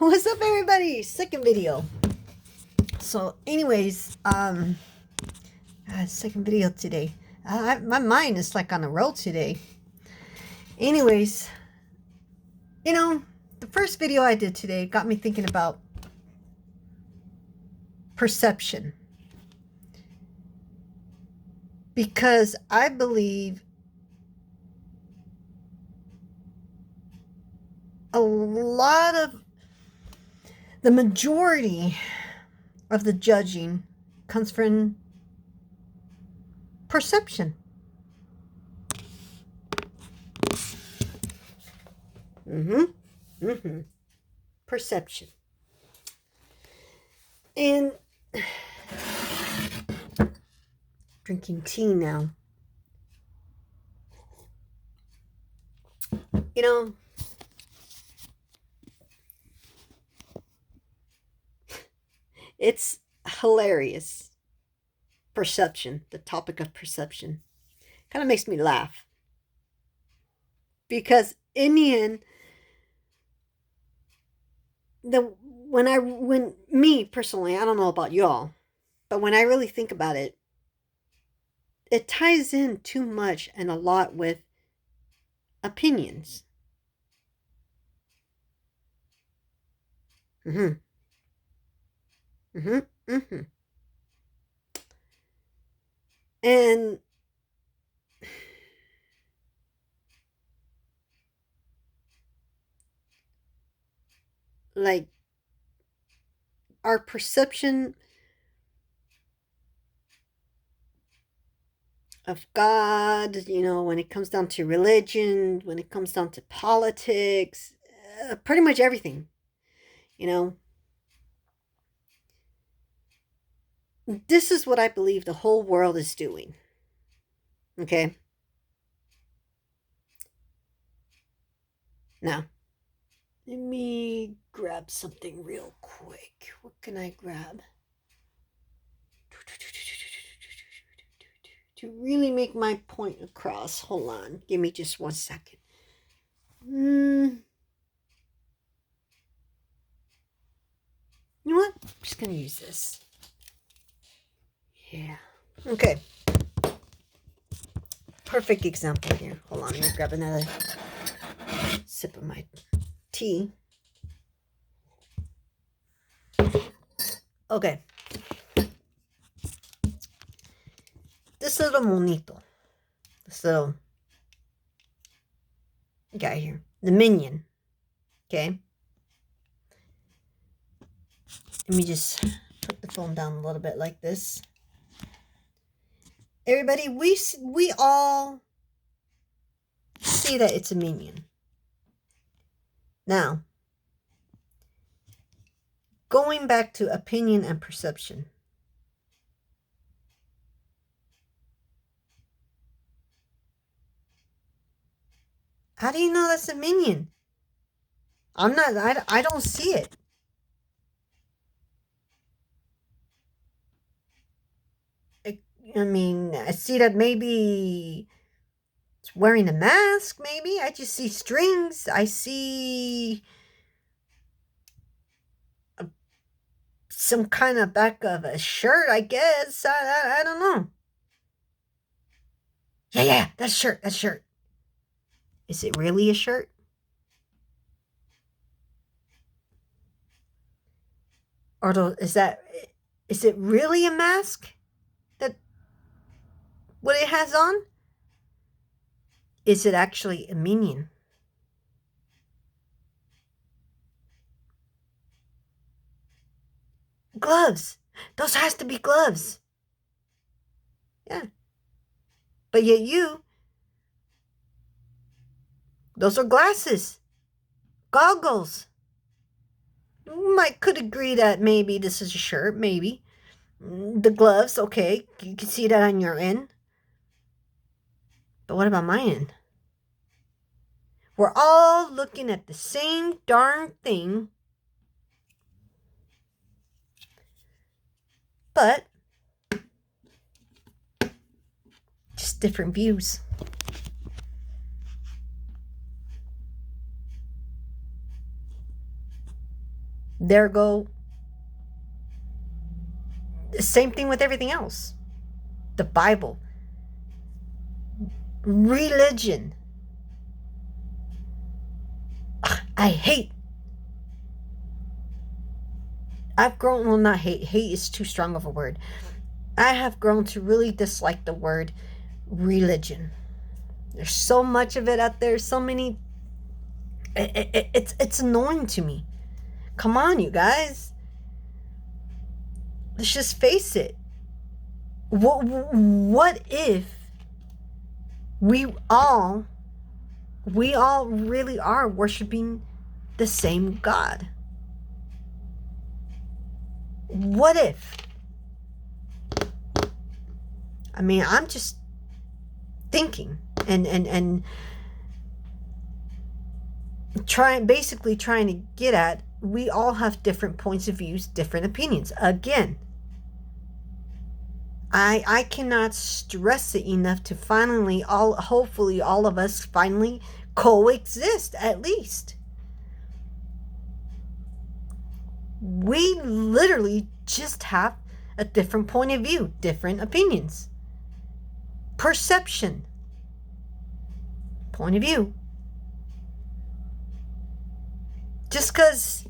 What's up, everybody? Second video. So anyways, second video today. My mind is like on a roll today. Anyways, the first video I did today got me thinking about perception, because I believe the majority of the judging comes from perception. Perception. And drinking tea now. It's hilarious. Perception, the topic of perception, kind of makes me laugh. Because in the end, when me personally, I don't know about y'all, but when I really think about it, it ties in too much and a lot with opinions. And like our perception of God, when it comes down to religion, when it comes down to politics, pretty much everything, This is what I believe the whole world is doing. Okay? Now, let me grab something real quick. What can I grab? To really make my point across. Hold on. Give me just 1 second. You know what? I'm just going to use this. Yeah. Okay. Perfect example here. Hold on. Let me grab another sip of my tea. Okay. This little monito. This little guy here. The minion. Okay. Let me just put the phone down a little bit like this. Everybody, we all see that it's a minion. Now, going back to opinion and perception. How do you know that's a minion? I don't see it. I see that maybe it's wearing a mask, maybe. I just see strings. I see some kind of back of a shirt, I guess. I don't know. Yeah, that's shirt. Is it really a shirt? Or is it really a mask? What it has on? Is it actually a minion? Gloves. Those has to be gloves. Yeah. But yet those are glasses. Goggles. Could agree that maybe this is a shirt, maybe. The gloves, okay. You can see that on your end. But what about my end? We're all looking at the same darn thing. But just different views. There go. Same thing with everything else. The Bible. Religion. I hate. I've grown, well, not hate. Hate is too strong of a word. I have grown to really dislike the word religion. There's so much of it out there. So many. It's annoying to me. Come on, you guys. Let's just face it. What if we all really are worshiping the same God? What if? I mean, I'm just thinking and basically trying to get at, we all have different points of views, different opinions. Again, I cannot stress it enough to hopefully all of us finally coexist, at least. We literally just have a different point of view, different opinions. Perception. Point of view. Just because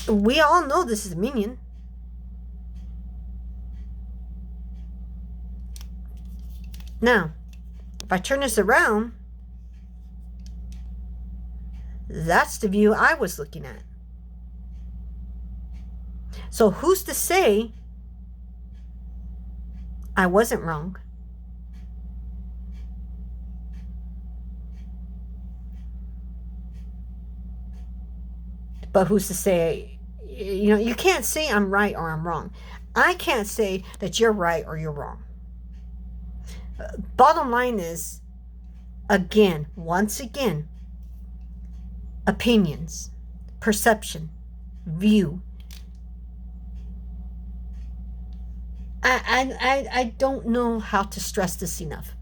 we all know this is a minion. Now, if I turn this around, that's the view I was looking at. So who's to say I wasn't wrong? But who's to say, you can't say I'm right or I'm wrong. I can't say that you're right or you're wrong. Bottom line is, once again, opinions, perception, view. I don't know how to stress this enough.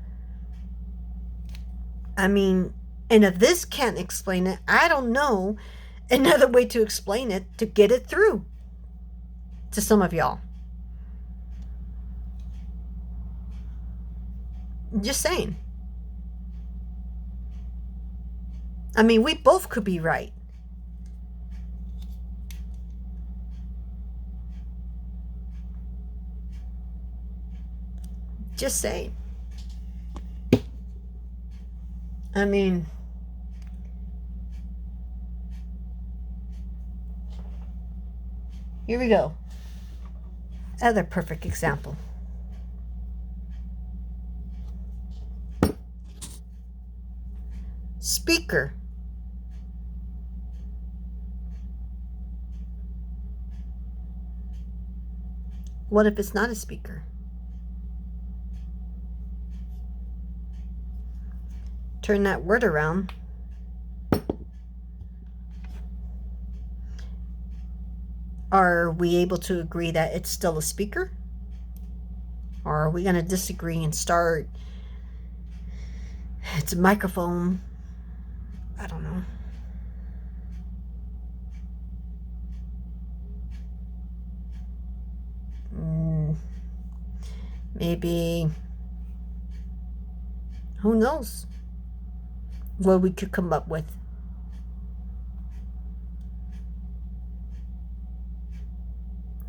I mean, and if this can't explain it, I don't know another way to explain it to get it through to some of y'all. Just saying. I mean, we both could be right. Just saying. I mean, here we go. Other perfect example. Speaker. What if it's not a speaker? Turn that word around. Are we able to agree that it's still a speaker? Or are we going to disagree and start, it's a microphone? I don't know. Maybe, who knows what we could come up with.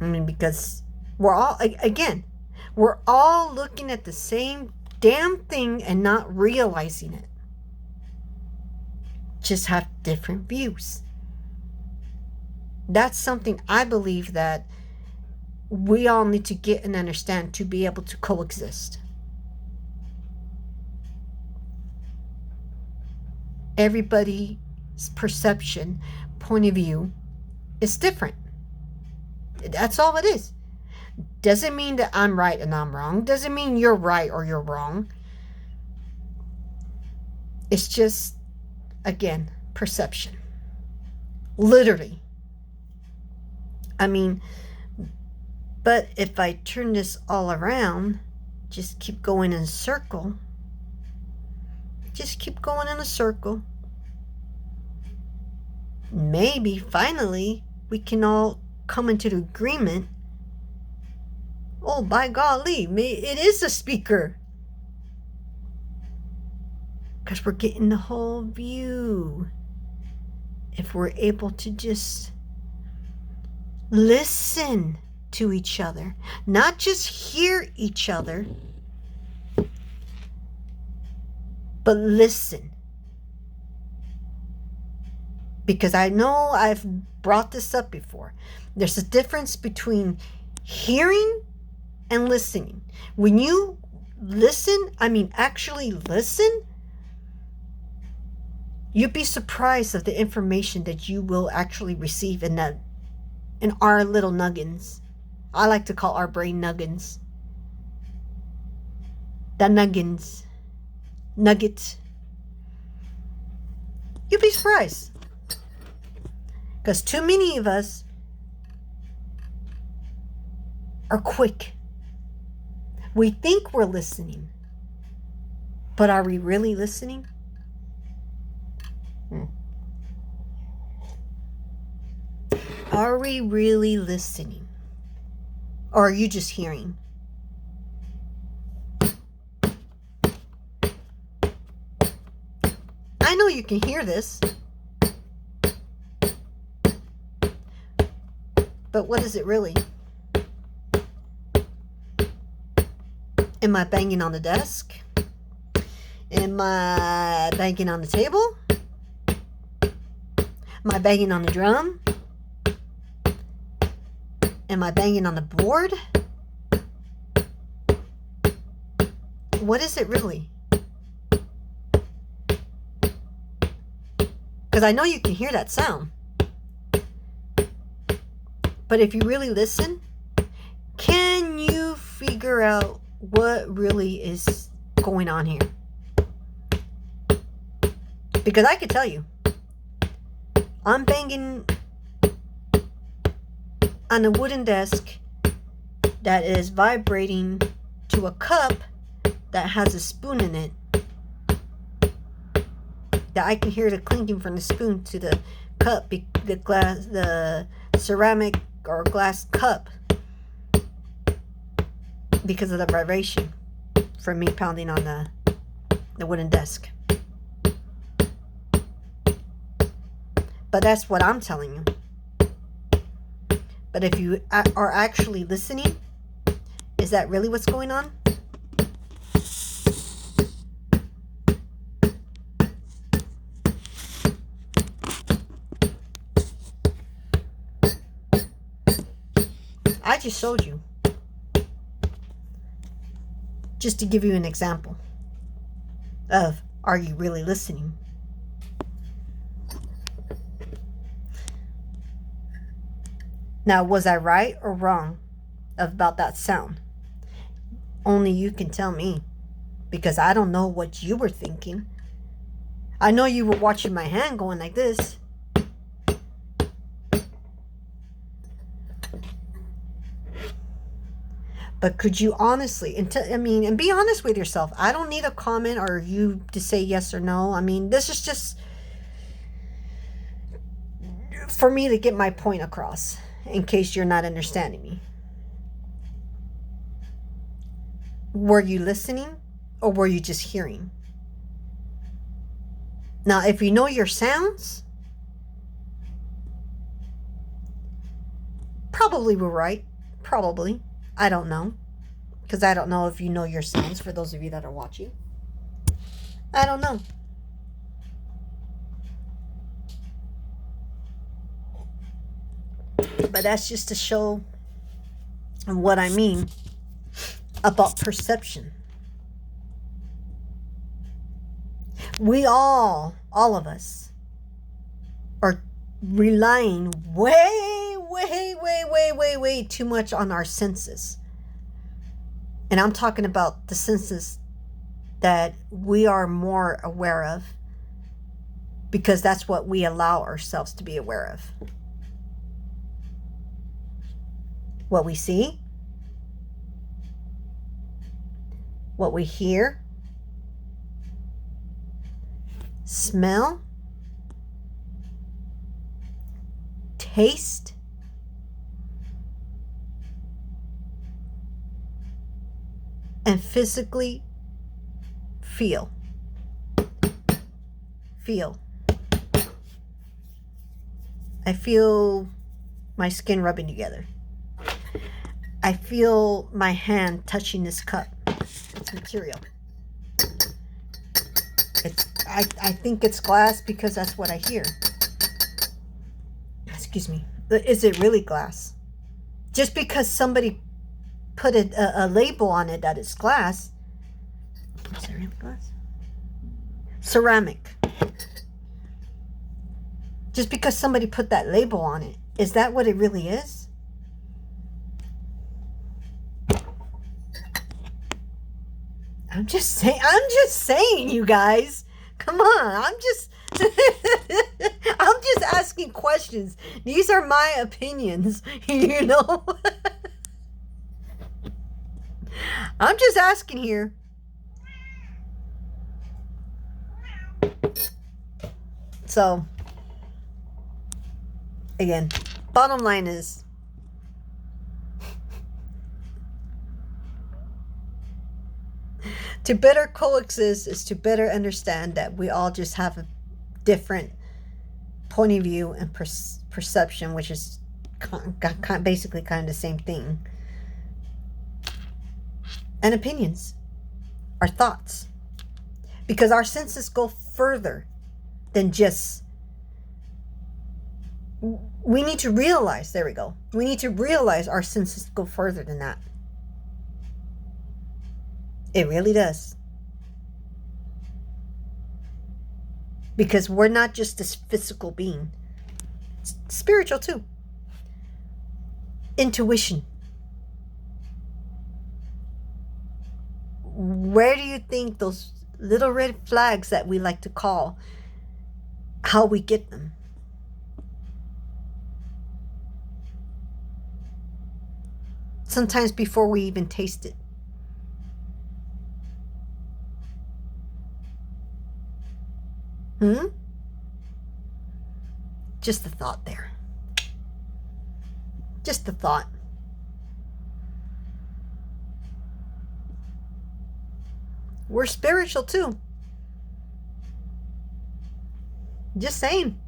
I mean, because we're all looking at the same damn thing and not realizing it. Just have different views. That's something I believe that we all need to get and understand to be able to coexist. Everybody's perception, point of view is different. That's all it is. Doesn't mean that I'm right and I'm wrong. Doesn't mean you're right or you're wrong. It's just, again, perception. Literally. I mean, but if I turn this all around, just keep going in a circle. Just keep going in a circle. maybe finally we can all come into the agreement. Oh, by golly, it is a speaker. Because we're getting the whole view. If we're able to just listen to each other, not just hear each other, but listen. Because I know I've brought this up before. There's a difference between hearing and listening. When you listen, actually listen, you'd be surprised of the information that you will actually receive in our little nuggets. I like to call our brain nuggets. The nuggets. Nuggets. You'd be surprised. Because too many of us are quick. We think we're listening. But are we really listening? Are we really listening? Or are you just hearing? I know you can hear this. But what is it really? Am I banging on the desk? Am I banging on the table? Am I banging on the drum? Am I banging on the board? What is it really? Because I know you can hear that sound. But if you really listen, can you figure out what really is going on here? Because I could tell you, I'm banging on a wooden desk that is vibrating to a cup that has a spoon in it. That I can hear the clinking from the spoon to the cup, the glass, the ceramic or glass cup, because of the vibration from me pounding on the wooden desk. But that's what I'm telling you. But if you are actually listening, is that really what's going on? I just showed you. Just to give you an example of, are you really listening? Now, was I right or wrong about that sound? Only you can tell me, because I don't know what you were thinking. I know you were watching my hand going like this. But could you honestly, and be honest with yourself. I don't need a comment or you to say yes or no. This is just for me to get my point across, in case you're not understanding me. Were you listening or were you just hearing? Now, if you know your sounds, probably we're right. Probably. I don't know. Because I don't know if you know your sounds, for those of you that are watching. I don't know. But that's just to show what I mean about perception. We all of us, are relying way too much on our senses. And I'm talking about the senses that we are more aware of, because that's what we allow ourselves to be aware of. What we see, what we hear, smell, taste and physically feel. I feel my skin rubbing together. I feel my hand touching this cup. It's material. I think it's glass because that's what I hear. Excuse me. Is it really glass? Just because somebody put a label on it that it's glass. Is it really glass? Ceramic. Just because somebody put that label on it, is that what it really is? I'm just saying, you guys. Come on. I'm just asking questions. These are my opinions, you know? I'm just asking here. So, again, bottom line is, to better coexist is to better understand that we all just have a different point of view and perception, which is basically kind of the same thing. And opinions, our thoughts. Because our senses go further than just... We need to realize, there we go. We need to realize our senses go further than that. It really does. Because we're not just this physical being. It's spiritual too. Intuition. Where do you think those little red flags that we like to call, how we get them? Sometimes before we even taste it. Just a thought there. Just a thought. We're spiritual too. Just saying.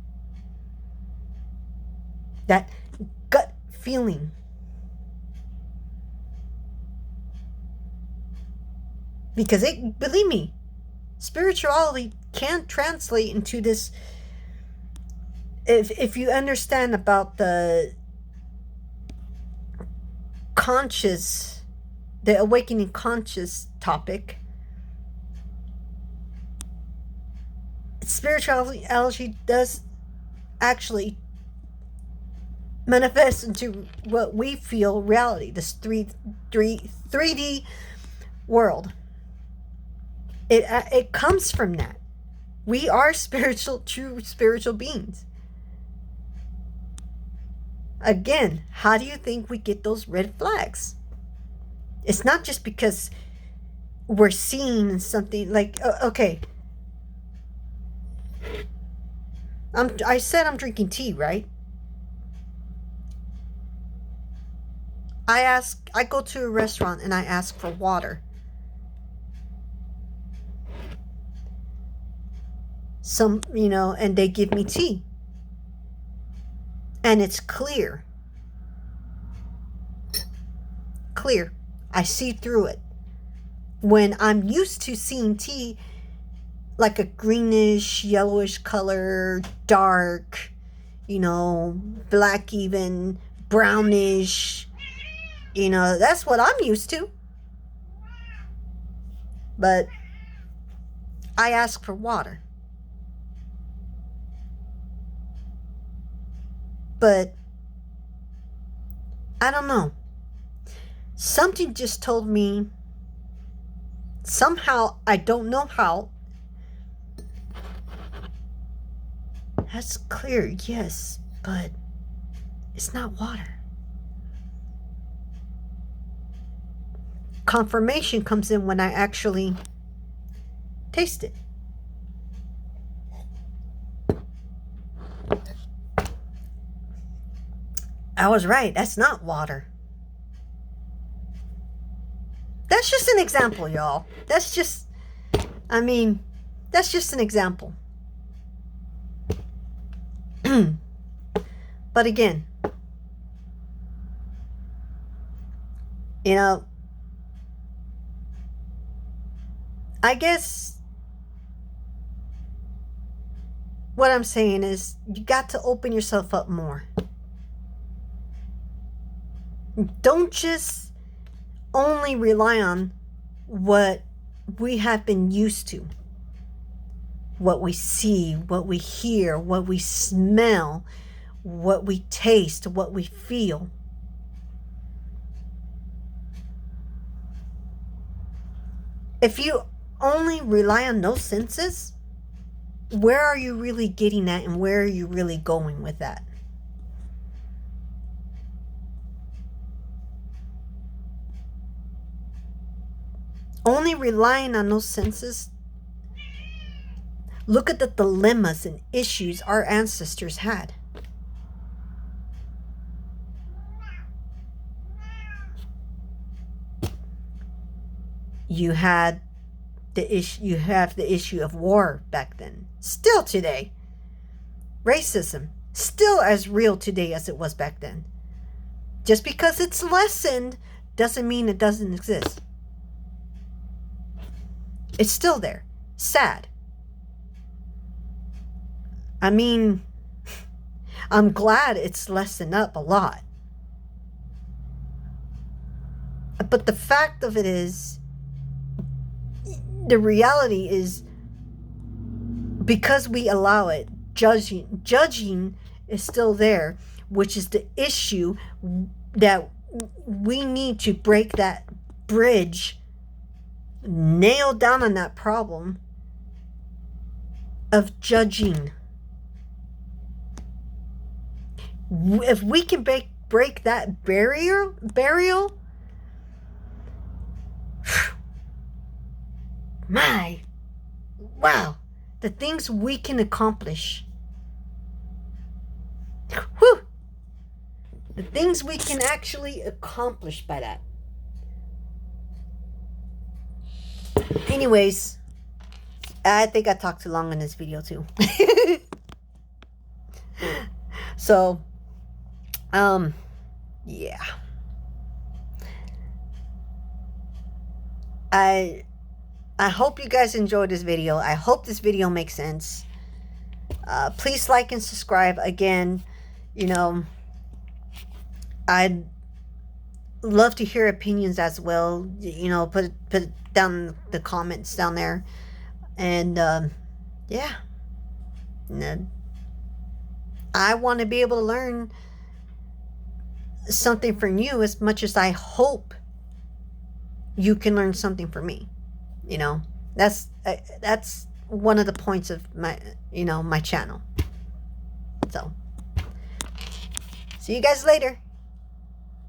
That gut feeling. Because believe me, spirituality can translate into this. If you understand about the conscious, the awakening conscious topic, spirituality does actually manifest into what we feel reality, this 3D world. It comes from that. We are true spiritual beings. Again, how do you think we get those red flags? It's not just because we're seeing something like, okay. I said I'm drinking tea, right? I go to a restaurant and I ask for water. And they give me tea. And it's clear. Clear. I see through it. When I'm used to seeing tea like a greenish, yellowish color, dark, black even, brownish, that's what I'm used to. But I ask for water. But I don't know. Something just told me, somehow, I don't know how. That's clear, yes, but it's not water. Confirmation comes in when I actually taste it. I was right. That's not water. That's just an example, y'all. That's just an example. But again, you know, I guess what I'm saying is you got to open yourself up more. Don't just only rely on what we have been used to, what we see, what we hear, what we smell, what we taste, what we feel. If you only rely on those senses, where are you really getting at, and where are you really going with that? Only relying on those senses. Look at the dilemmas and issues our ancestors had. You have the issue of war back then. Still today. Racism. Still as real today as it was back then. Just because it's lessened doesn't mean it doesn't exist. It's still there. Sad. I mean, I'm glad it's lessened up a lot. But the fact of it is, the reality is, because we allow it, judging is still there, which is the issue that we need to break that bridge, nail down on that problem of judging. If we can break that barrier, my, wow, the things we can accomplish. Whew. The things we can actually accomplish by that. Anyways, I think I talked too long in this video too. So, yeah. I hope you guys enjoyed this video. I hope this video makes sense. Please like and subscribe. Again, you know, I'd love to hear opinions as well. You know, put it down in the comments down there. And, yeah. I want to be able to learn something from you as much as I hope you can learn something from me. You know, that's one of the points of my, my channel. So, see you guys later.